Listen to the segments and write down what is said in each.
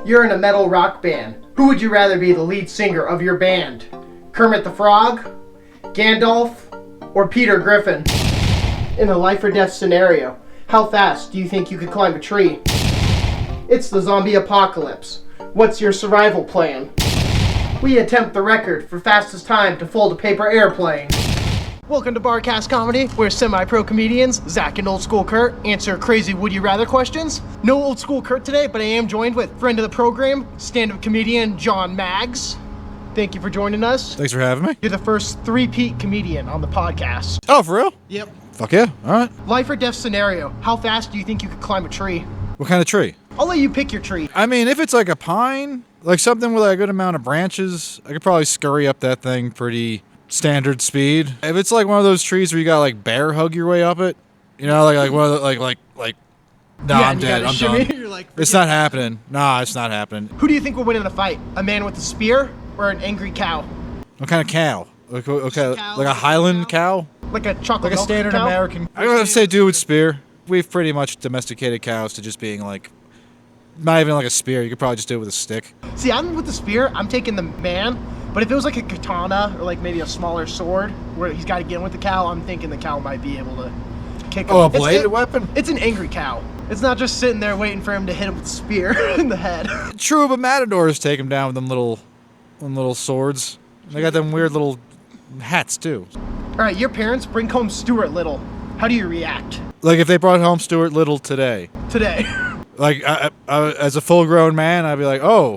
You're in a metal rock band. Who would you rather be the lead singer of your band? Kermit the Frog, Gandalf, or Peter Griffin? In a life or death scenario, how fast do you think you could climb a tree? It's the zombie apocalypse. What's your survival plan? We attempt the record for fastest time to fold a paper airplane. Welcome to Barcast Comedy, where semi-pro comedians, Zach and OldSchoolCurt, answer crazy would you rather questions. No OldSchoolCurt today, but I am joined with friend of the program, stand-up comedian John Magz. Thank you for joining us. Thanks for having me. You're the first three-peat comedian on the podcast. Oh, for real? Yep. Fuck yeah, alright. Life or death scenario, how fast do you think you could climb a tree? What kind of tree? I'll let you pick your tree. I mean, if it's like a pine, like something with like a good amount of branches, I could probably scurry up that thing pretty standard speed. If it's like one of those trees where you gotta like bear hug your way up it, you know, like one of the, nah, Yeah, I'm dead, I'm shimmy. done. You're like, It's not happening. Nah, it's not happening. Who do you think will win in a fight? A man with a spear or an angry cow? What kind of cow? Okay, Cow, like a Highland cow? Like a chocolate Like a milk standard cow? American. I'm gonna say dude with spear. We've pretty much domesticated cows to just being like, not even like a spear. You could probably just do it with a stick. See, I'm with the spear. I'm taking the man. But if it was like a katana or like maybe a smaller sword where he's got to get in with the cow, I'm thinking the cow might be able to kick him. Oh, a bladed weapon? It's an angry cow. It's not just sitting there waiting for him to hit him with a spear in the head. True, but matadors take him down with them little swords. They got them weird little hats too. All right, your parents bring home Stuart Little. How do you react Like if they brought home Stuart Little today, today? like I, as a full-grown man, I'd be like, oh,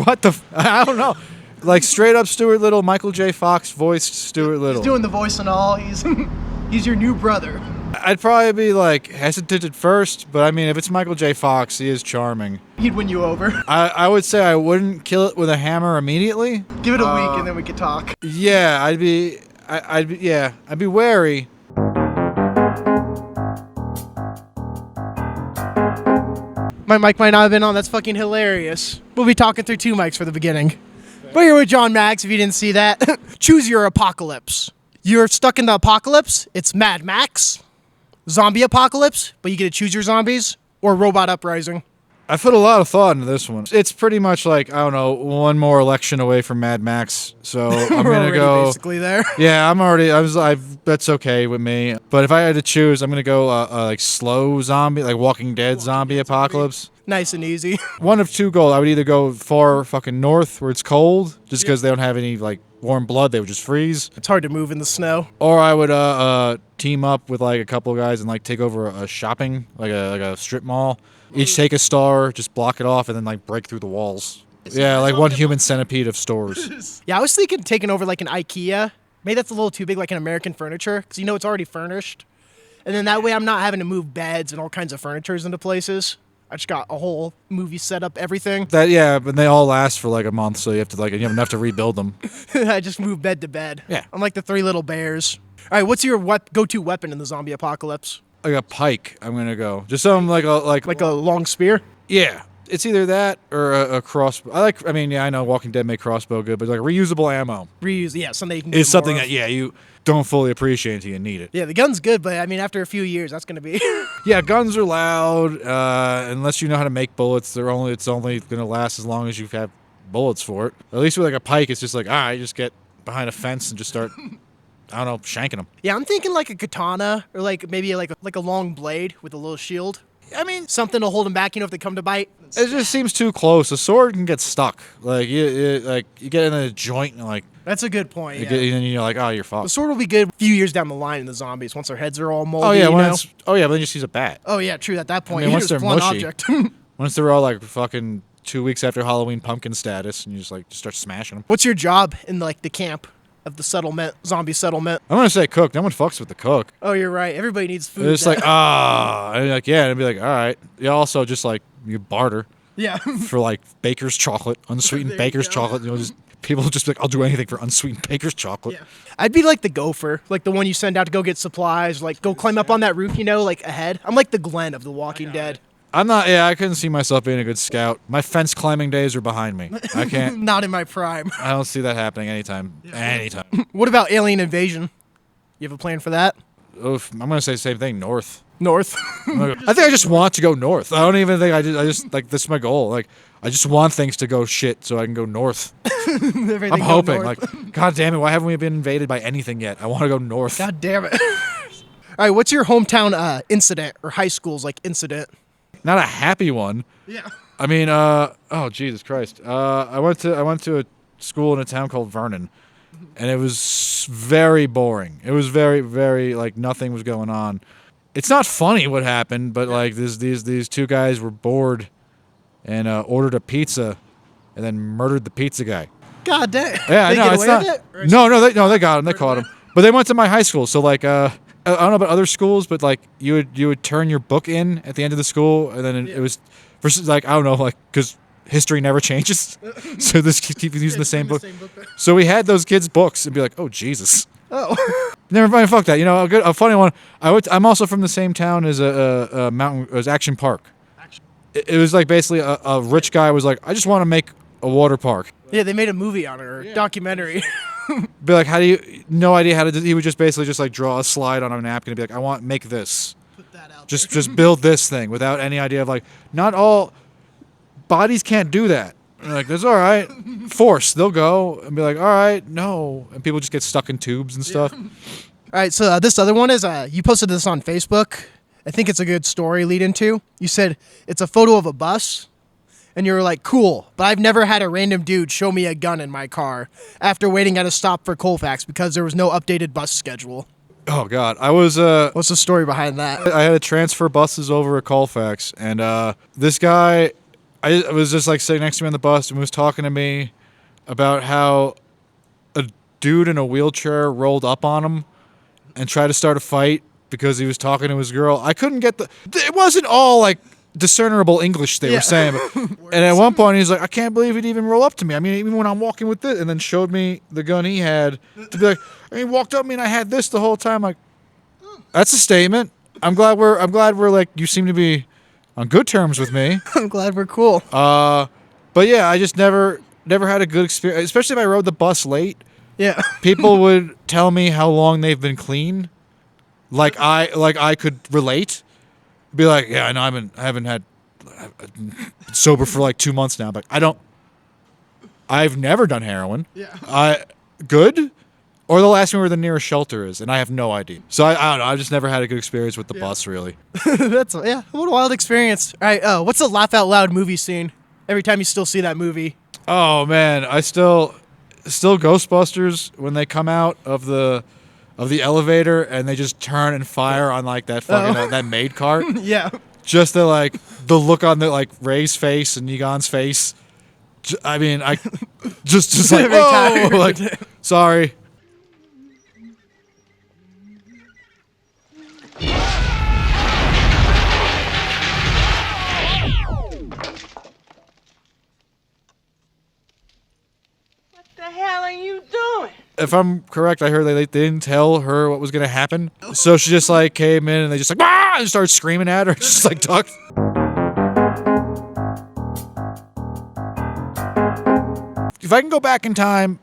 what the? I don't know. Like straight up Stuart Little, Michael J. Fox voiced Stuart Little. He's doing the voice and all. He's your new brother. I'd probably be like hesitant at first, but I mean, if it's Michael J. Fox, he is charming. He'd win you over. I would say I wouldn't kill it with a hammer immediately. Give it a week and then we could talk. Yeah, I'd be wary. My mic might not have been on. That's fucking hilarious. We'll be talking through two mics for the beginning. We're here with John Magz, if you didn't see that. Choose your apocalypse. You're stuck in the apocalypse. It's Mad Max, zombie apocalypse, but you get to choose your zombies, or robot uprising. I put a lot of thought into this one. It's pretty much like, I don't know, one more election away from Mad Max. So I'm We're gonna already go. basically there. Yeah, that's okay with me. But if I had to choose, I'm gonna go like slow zombie, like Walking Dead zombie apocalypse. Nice and easy. One of two goals. I would either go far fucking north where it's cold, just because they don't have any like warm blood, they would just freeze. It's hard to move in the snow. Or I would team up with like a couple of guys and like take over a shopping, like a strip mall. Each take a star, just block it off, and then like break through the walls. Yeah, like one human centipede of stores. Yeah, I was thinking taking over like an IKEA. Maybe that's a little too big, like an American furniture, because you know it's already furnished. And then that way I'm not having to move beds and all kinds of furnitures into places. I just got a whole movie set up, everything. Yeah, but they all last for like a month, so you have enough to rebuild them. I just move bed to bed. Yeah. I'm like the Three Little Bears. All right, what's your go-to weapon in the zombie apocalypse? Like a pike, I'm gonna go. Just something like a long spear? Yeah. It's either that or a crossbow. I know Walking Dead make crossbow good, but like reusable ammo. Something you can get Is something more of. that you don't fully appreciate until you need it. Yeah, the gun's good, but I mean after a few years that's gonna be Yeah, guns are loud. Unless you know how to make bullets, it's only gonna last as long as you have bullets for it. At least with like a pike, it's just like, all right, just get behind a fence and just start, I don't know, shanking them. Yeah, I'm thinking like a katana or like maybe like a long blade with a little shield. I mean, something to hold them back, if they come to bite. It just seems too close. A sword can get stuck. Like you get in a joint and like. That's a good point. And you're like, oh, you're fucked. The sword will be good a few years down the line in the zombies once their heads are all moldy. Oh yeah, but then you just use a bat. Oh yeah, true. At that point, I mean, once they're mushy, object. once they're all like fucking 2 weeks after Halloween pumpkin status, and you just start smashing them. What's your job in like the camp of the zombie settlement? I'm gonna say cook. No one fucks with the cook. Oh, you're right. Everybody needs food. It's like and you're like yeah, and it'd be like all right. Yeah, also just like you barter. Yeah. For like baker's chocolate, unsweetened baker's chocolate. Just people just be like, I'll do anything for unsweetened baker's chocolate. Yeah. I'd be like the gopher, like the one you send out to go get supplies, like go climb up on that roof, like ahead. I'm like the Glenn of The Walking Dead. I'm not. Yeah, I couldn't see myself being a good scout. My fence climbing days are behind me. I can't. Not in my prime. I don't see that happening anytime. Anytime. What about alien invasion? You have a plan for that? I'm gonna say the same thing. North. North. I think I just want to go north. I don't even think I just like this is my goal. Like I just want things to go shit so I can go north. I'm hoping. Like, God damn it, why haven't we been invaded by anything yet? I want to go north. God damn it. All right, what's your hometown incident or high school's like incident? Not a happy one. Yeah. I mean, oh Jesus Christ. I went to a school in a town called Vernon, and it was very boring. It was very, very like nothing was going on. It's not funny what happened, but like these two guys were bored and ordered a pizza, and then murdered the pizza guy. God damn. Yeah, I know. It's not. They got him. They caught him. But they went to my high school, so like I don't know about other schools, but like you would turn your book in at the end of the school, and then it was versus like I don't know, like because history never changes, so this keep using the same book. So we had those kids' books and be like, oh Jesus. Oh. Never mind. Fuck that. You know, a funny one. I'm also from the same town as a mountain as Action Park. It was like basically a rich guy was like, I just want to make a water park. Yeah, they made a movie on it or a documentary. Be like, how do you? No idea how to. He would just basically just like draw a slide on a napkin and be like, make this. Put that out. Just build this thing without any idea of like, not all bodies can't do that. And like, that's all right. Force, they'll go and be like, all right, no, and people just get stuck in tubes and stuff. All right, so this other one is you posted this on Facebook. I think it's a good story lead into. You said it's a photo of a bus, and you were like, cool, but I've never had a random dude show me a gun in my car after waiting at a stop for Colfax because there was no updated bus schedule. Oh, God. I was... What's the story behind that? I had to transfer buses over at Colfax, and this guy... I was just like sitting next to me on the bus and was talking to me about how a dude in a wheelchair rolled up on him and tried to start a fight because he was talking to his girl. I couldn't get it wasn't all like discernible English they were saying. And at one point he's like, I can't believe he'd even roll up to me. I mean, even when I'm walking with this, and then showed me the gun he had to be like, and he walked up to me and I had this the whole time. Like, that's a statement. I'm glad we're like, you seem to be on good terms with me. I'm glad we're cool. But yeah, I just never had a good experience, especially if I rode the bus late. Yeah. People would tell me how long they've been clean. Like I could relate. Be like, yeah, I know I've been sober for like 2 months now, but I've never done heroin. Yeah. Good? Or they'll ask me where the nearest shelter is, and I have no idea. So I don't know. I've just never had a good experience with the bus, really. What a wild experience. All right, what's the laugh out loud movie scene? Every time you still see that movie. Oh man, I still Ghostbusters when they come out of the elevator and they just turn and fire on like that fucking that maid cart. Yeah. Just the look on the like Ray's face and Egon's face. I mean, I just like whoa, like sorry. What the hell are you doing? If I'm correct, I heard they didn't tell her what was going to happen. So she just like came in and they just like, ah! And started screaming at her. Just like ducked. If I can go back in time,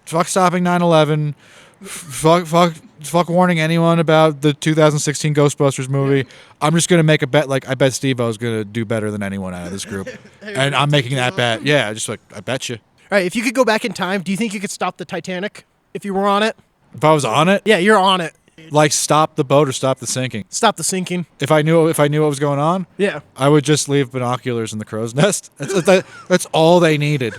fuck stopping 9/11, fuck warning anyone about the 2016 Ghostbusters movie. I'm just going to make a bet. Like, I bet Steve-O's going to do better than anyone out of this group. And I'm making that bet. Yeah, just like, I bet you. All right, if you could go back in time, do you think you could stop the Titanic if you were on it? If I was on it? Yeah, you're on it. Like, stop the boat or stop the sinking? Stop the sinking. If I knew what was going on? Yeah. I would just leave binoculars in the crow's nest. That's all they needed.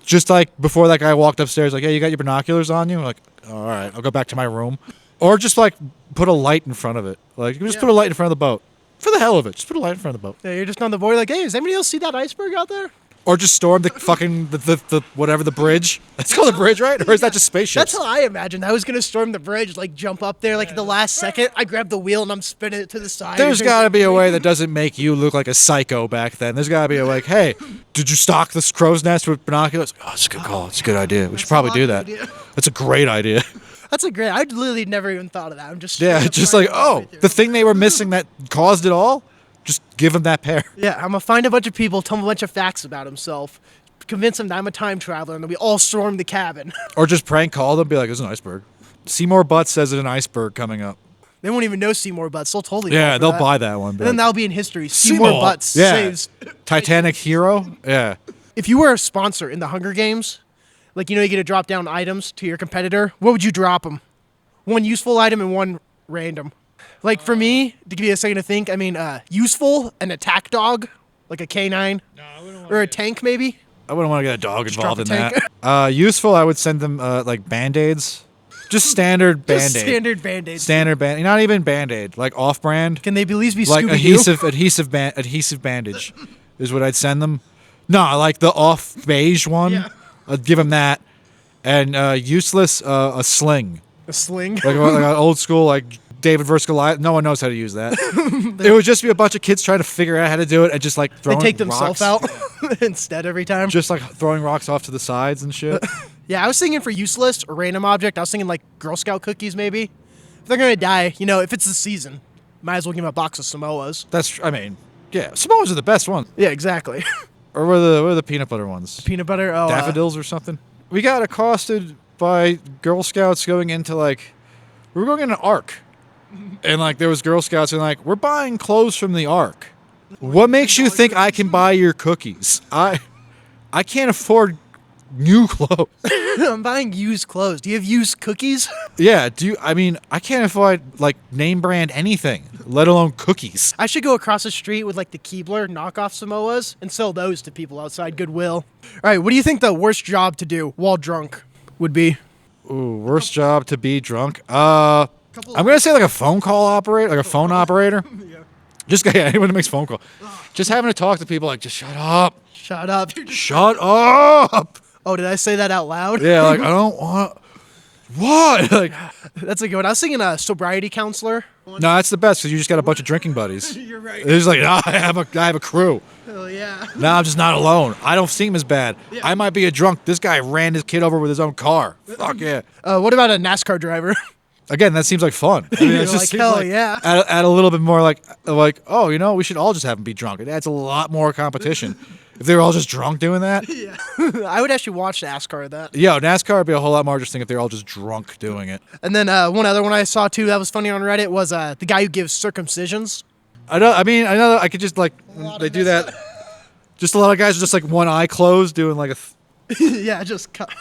Just like before that guy walked upstairs, like, hey, you got your binoculars on you? Like, all right, I'll go back to my room. Or just like put a light in front of it. Like, just put a light in front of the boat. For the hell of it, just put a light in front of the boat. Yeah, you're just on the board like, hey, does anybody else see that iceberg out there? Or just storm the fucking the whatever the bridge. It's called a bridge, right? Or is that just spaceships? That's how I imagined. I was gonna storm the bridge, like jump up there, like at the last second. I grab the wheel and I'm spinning it to the side. There's got to be a way that doesn't make you look like a psycho back then. There's got to be a like, hey, did you stock this crow's nest with binoculars? Oh, it's a good call. It's a good idea. We should probably do that. That's a great idea. That's a great. I literally never even thought of that. I'm just just like, oh, the thing they were missing that caused it all. Just give him that pair. Yeah, I'm gonna find a bunch of people, tell them a bunch of facts about himself, convince them that I'm a time traveler, and then we all storm the cabin. Or just prank call them, be like, there's an iceberg. Seymour Butts says there's an iceberg coming up. They won't even know Seymour Butts. They'll totally Yeah, fall for they'll that. buy that one. And then that'll be in history. Seymour Butts saves. Titanic hero. Yeah. If you were a sponsor in the Hunger Games, like, you know, you get to drop down items to your competitor, what would you drop them? One useful item and one random. Like, for me, to give you a second to think, I mean, useful, an attack dog, like a canine, or a tank, maybe. I wouldn't want to get a dog involved in drop a that. Useful, I would send them like Band-Aids. Just standard Band-Aid. Just standard Band-Aids. Standard Band-Aid. Not even Band-Aid. Like off-brand. Can they at least be like Scooby-Doo? adhesive bandage is what I'd send them. No, like the off beige one. Yeah. I'd give them that. And useless, a sling. A sling? Like an old school, like David versus Goliath. No one knows how to use that. It would just be a bunch of kids trying to figure out how to do it and just like throwing They take themselves rocks. out instead every time. Just like throwing rocks off to the sides and shit. Yeah, I was thinking for useless or random object, I was thinking like Girl Scout cookies maybe. If they're going to die, you know, if it's the season, might as well give them a box of Samoas. I mean, yeah. Samoas are the best ones. Yeah, exactly. Or what are the peanut butter ones? Peanut butter, oh. Daffodils or something? We got accosted by Girl Scouts going into like, we were going in an Ark. And like there was Girl Scouts and like, we're buying clothes from the Ark. What makes you think I can buy your cookies? I can't afford new clothes. I'm buying used clothes. Do you have used cookies? Yeah, I can't afford like name brand anything, let alone cookies. I should go across the street with like the Keebler knockoff Samoas and sell those to people outside Goodwill. All right, what do you think the worst job to do while drunk would be? Ooh, worst job to be drunk. I'm gonna say like a phone call operator, like a phone operator. Yeah. Just anyone that makes phone call. Just having to talk to people like, just shut up. Shut up. Shut up. Oh, did I say that out loud? Yeah, like I don't want. What? Like, That's a good one. I was thinking a sobriety counselor. no, that's the best because you just got a bunch of drinking buddies. You're right. It's like, no, I have a crew. Oh, yeah. No, I'm just not alone. I don't seem as bad. Yeah. I might be a drunk. This guy ran his kid over with his own car. Fuck yeah. What about a NASCAR driver? Again, that seems like fun. I mean, You're it just like, seems hell like yeah. Add a little bit more like, oh, you know, we should all just have them be drunk. It adds a lot more competition. If they were all just drunk doing that. Yeah. I would actually watch NASCAR at that. Yo, NASCAR would be a whole lot more interesting if they're all just drunk doing it. And then one other one I saw too that was funny on Reddit was the guy who gives circumcisions. I know that I could just like, they do that. Just a lot of guys are just like one eye closed doing like a. Yeah, just cut.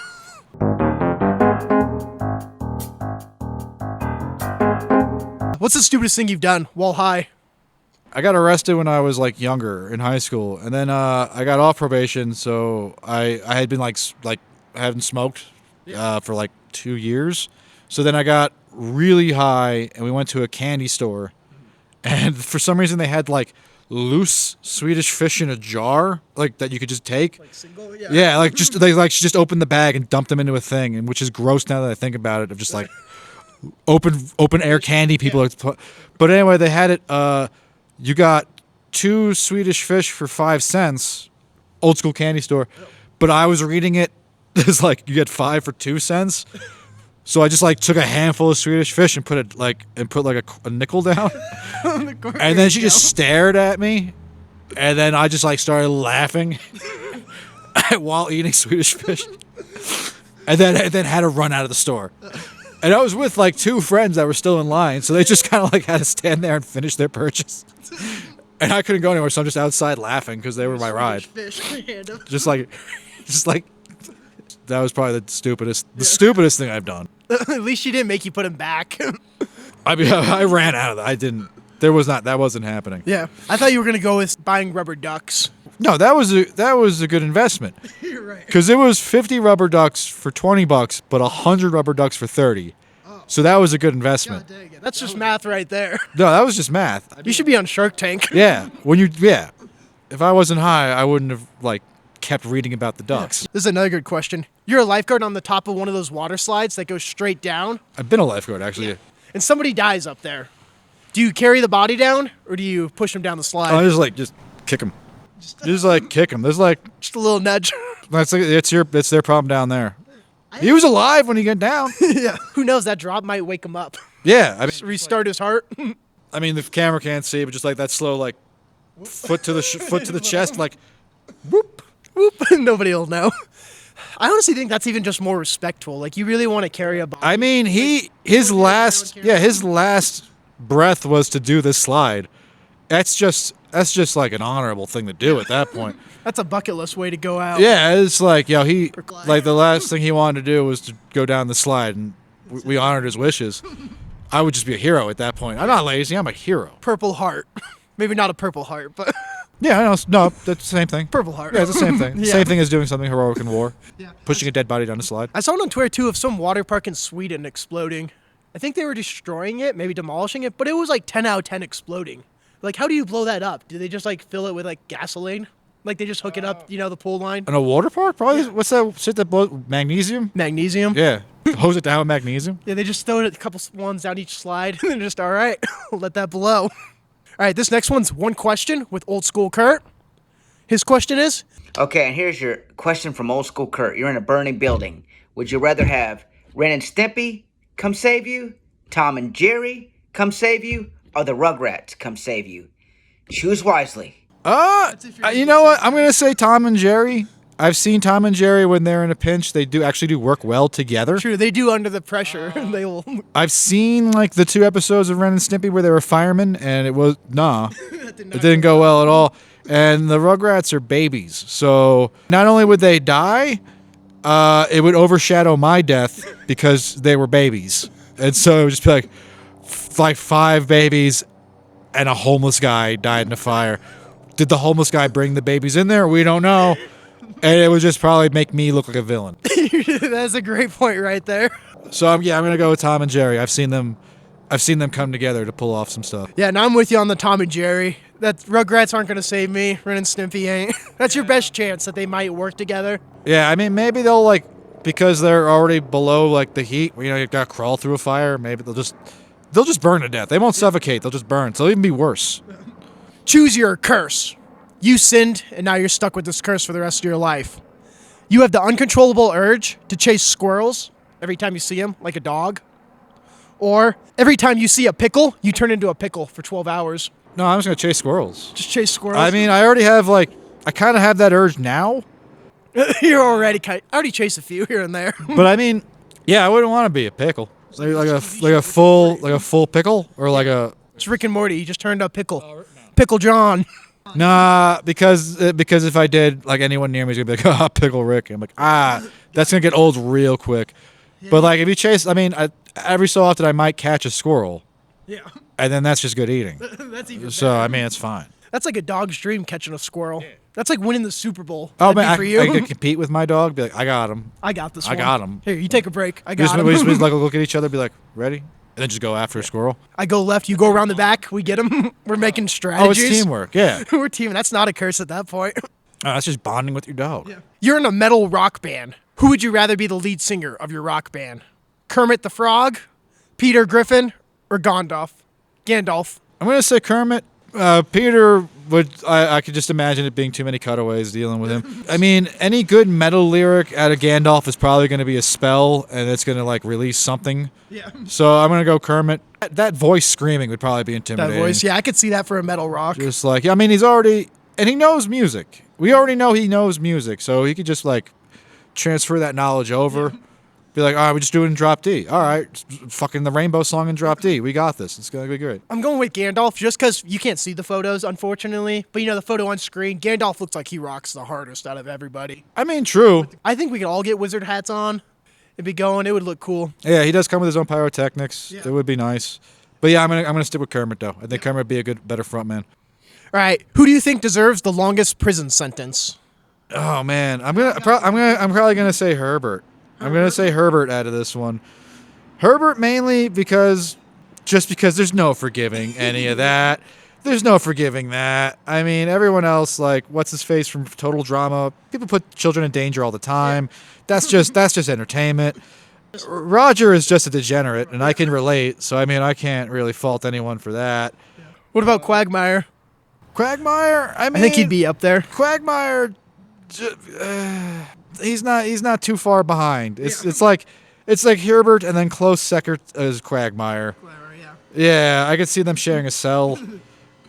What's the stupidest thing you've done while high? I got arrested when I was like younger in high school, and then I got off probation. So I had been like I hadn't smoked for like 2 years. So then I got really high, and we went to a candy store, and for some reason they had like loose Swedish fish in a jar, like that you could just take. Like single, yeah. Yeah, like just they like just opened the bag and dumped them into a thing, and which is gross now that I think about it. Of just like open air candy people. But anyway, they had it. You got 2 Swedish fish for 5 cents, old school candy store. But I was reading it as like you get 5 for 2 cents. So I just like took a handful of Swedish fish and put like a nickel down. And then she just stared at me, and then I just like started laughing while eating Swedish fish, and then had to run out of the store. And I was with like 2 friends that were still in line, so they just kind of like had to stand there and finish their purchase. And I couldn't go anywhere, so I'm just outside laughing because they were my ride. Just like that was probably the stupidest thing I've done. At least she didn't make you put him back. I mean, I ran out of that. I didn't. That wasn't happening. Yeah, I thought you were gonna go with buying rubber ducks. No, that was a good investment. You're right. Because it was 50 rubber ducks for $20, but 100 rubber ducks for $30. So that was a good investment. God dang it. That's just math right there. No, that was just math. You should be on Shark Tank. Yeah, if I wasn't high, I wouldn't have like kept reading about the ducks. This is another good question. You're a lifeguard on the top of one of those water slides that goes straight down, I've been a lifeguard actually. and somebody dies up there. Do you carry the body down, or do you push them down the slide? I just kick them. Just like kick them. There's like Just a little nudge. it's their problem down there. He was alive when he got down. Yeah. Who knows? That drop might wake him up. Yeah, I mean, Restart his heart. I mean, the camera can't see, but just like that slow, like foot to the chest, like whoop. Whoop. Nobody will know. I honestly think that's even just more respectful. Like, you really want to carry a body. I mean, his last breath was to do this slide. That's just like an honorable thing to do at that point. That's a bucket list way to go out. Yeah, it's like, he like the last thing he wanted to do was to go down the slide, and we honored his wishes. I would just be a hero at that point. I'm not lazy. I'm a hero. Purple heart. Maybe not a purple heart, but Yeah, I know. No, that's the same thing. Purple heart. Yeah, it's the same thing. Yeah. Same thing as doing something heroic in war. Yeah. Pushing a dead body down a slide. I saw it on Twitter too of some water park in Sweden exploding. I think they were destroying it, maybe demolishing it, but it was like 10 out of 10 exploding. Like, how do you blow that up? Do they just like fill it with like gasoline? Like they just hook it up, the pool line? In a water park? Probably. Yeah. What's that shit that blows? Magnesium? Magnesium? Yeah. Hose it down with magnesium? Yeah, they just throw it a couple ones down each slide and then just, all right, let that blow. All right, this next one's one question with Old School Kurt. His question is... Okay, and here's your question from Old School Kurt. You're in a burning building. Would you rather have Ren and Stimpy come save you, Tom and Jerry come save you, or the Rugrats come save you? Choose wisely. You know what? I'm going to say Tom and Jerry. I've seen Tom and Jerry when they're in a pinch. They do actually work well together. True, they do under the pressure. They will. I've seen like the 2 episodes of Ren and Stimpy where they were firemen, and it didn't go well at all. And the Rugrats are babies, so not only would they die, it would overshadow my death because they were babies, and so it would just be like 5 babies and a homeless guy died in a fire. Did the homeless guy bring the babies in there? We don't know. And it would just probably make me look like a villain. That's a great point right there. So I'm going to go with Tom and Jerry. I've seen them come together to pull off some stuff. Yeah, and I'm with you on the Tom and Jerry. That Rugrats aren't going to save me. Ren and Stimpy ain't. That's your best chance that they might work together. Yeah, I mean, maybe they'll because they're already below the heat, you've got to crawl through a fire, maybe they'll just burn to death. They won't suffocate, they'll just burn. So it'll even be worse. Choose your curse. You sinned, and now you're stuck with this curse for the rest of your life. You have the uncontrollable urge to chase squirrels every time you see them, like a dog. Or every time you see a pickle, you turn into a pickle for 12 hours. No, I'm just going to chase squirrels. Just chase squirrels? I mean, I already have, I kind of have that urge now. You're already I already chase a few here and there. But I mean, yeah, I wouldn't want to be a pickle. Like a full pickle or like a... It's Rick and Morty. He just turned up pickle. Pickle John. Nah, because if I did, anyone near me is going to be like, Pickle Rick. I'm like, that's going to get old real quick. Yeah. But, if you chase, every so often I might catch a squirrel. Yeah. And then that's just good eating. That's even so, better. I mean, it's fine. That's like a dog's dream, catching a squirrel. Yeah. That's like winning the Super Bowl. Oh, That'd man, for you. I could compete with my dog, be like, I got him. I got this one. I got him. Here, you take a break. I got him. We just look at each other, be like, ready? And then just go after a squirrel. I go left, you go around the back, we get him. We're making strategies. Oh, it's teamwork, yeah. We're teaming. That's not a curse at that point. That's just bonding with your dog. Yeah. You're in a metal rock band. Who would you rather be the lead singer of your rock band? Kermit the Frog, Peter Griffin, or Gandalf? I'm going to say Kermit. Peter I could just imagine it being too many cutaways dealing with him. I mean, any good metal lyric out of Gandalf is probably going to be a spell, and it's going to release something. Yeah. So I'm going to go Kermit. That voice screaming would probably be intimidating. That voice, yeah, I could see that for a metal rock. Just he's already, and he knows music. We already know he knows music, so he could just transfer that knowledge over. Yeah. Be like, all right, we're just doing drop D. All right, fucking the Rainbow song in drop D. We got this. It's going to be great. I'm going with Gandalf just because you can't see the photos, unfortunately. But, the photo on screen, Gandalf looks like he rocks the hardest out of everybody. I mean, true. I think we could all get wizard hats on. It'd be going. It would look cool. Yeah, he does come with his own pyrotechnics. Yeah. It would be nice. But, yeah, I'm gonna stick with Kermit, though. I think Kermit would be a better frontman. All right, who do you think deserves the longest prison sentence? Oh, man. I'm probably going to say Herbert. I'm going to say Herbert out of this one. Herbert mainly because there's no forgiving any of that. There's no forgiving that. I mean, everyone else, what's his face from Total Drama? People put children in danger all the time. That's just entertainment. Roger is just a degenerate, and I can relate. So, I mean, I can't really fault anyone for that. What about Quagmire? I think he'd be up there. Quagmire... he's not too far behind. It's like Herbert and then close second as Quagmire. Yeah, I could see them sharing a cell.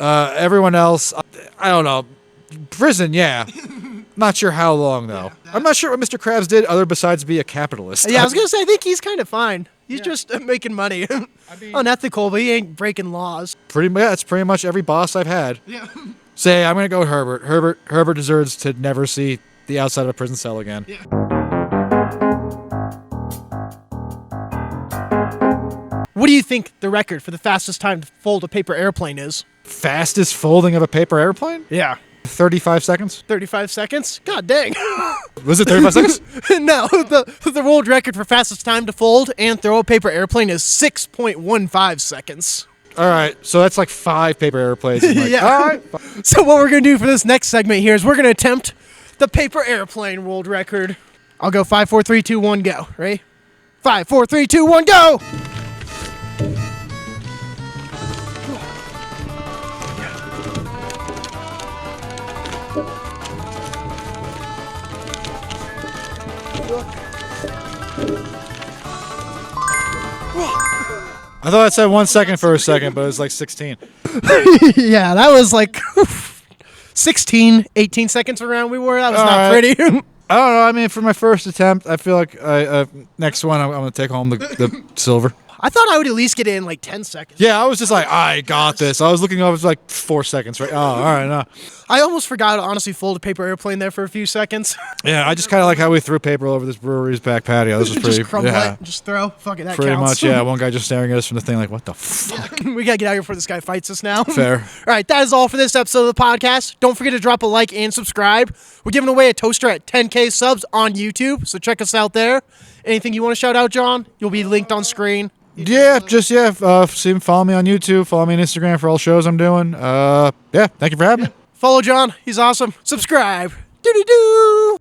Everyone else, I don't know. Prison, yeah. Not sure how long, though. I'm not sure what Mr. Krabs did other besides be a capitalist. Yeah, I was going to say, I think he's kind of fine. He's just making money. Unethical, but he ain't breaking laws. That's pretty much every boss I've had. Yeah. Say, I'm going to go with Herbert. Herbert deserves to never see the outside of a prison cell again. Yeah. What do you think the record for the fastest time to fold a paper airplane is? Fastest folding of a paper airplane? Yeah. 35 seconds? 35 seconds? God dang. Was it 35 seconds? No, the world record for fastest time to fold and throw a paper airplane is 6.15 seconds. All right, so that's like 5 paper airplanes. Like, Yeah. All right. So what we're going to do for this next segment here is we're going to attempt the paper airplane world record. I'll go 5, 4, 3, 2, 1, go. Ready? 5, 4, 3, 2, 1, go! I thought it said 1 second for a second, but it was like 16. Yeah, that was like 16, 18 seconds around we were. That was All not right. pretty. I don't know. I mean, for my first attempt, I feel like next one I'm going to take home the silver. I thought I would at least get in like 10 seconds. Yeah, I was just like, I got this. I was looking up, it was like 4 seconds, right? Oh, all right, no. I almost forgot to honestly fold a paper airplane there for a few seconds. Yeah, I just kind of like how we threw paper all over this brewery's back patio. This was pretty, Just crumble yeah, it, just throw. Fuck it, that pretty counts. much, yeah. One guy just staring at us from the thing like, what the fuck? We gotta get out here before this guy fights us now. Fair. All right, that is all for this episode of the podcast. Don't forget to drop a like and subscribe. We're giving away a toaster at 10K subs on YouTube, so check us out there. Anything you want to shout out, John? You'll be linked on screen. Yeah, follow me on YouTube, follow me on Instagram for all shows I'm doing. Yeah, thank you for having me. Follow John. He's awesome. Subscribe. Doo-doo-doo.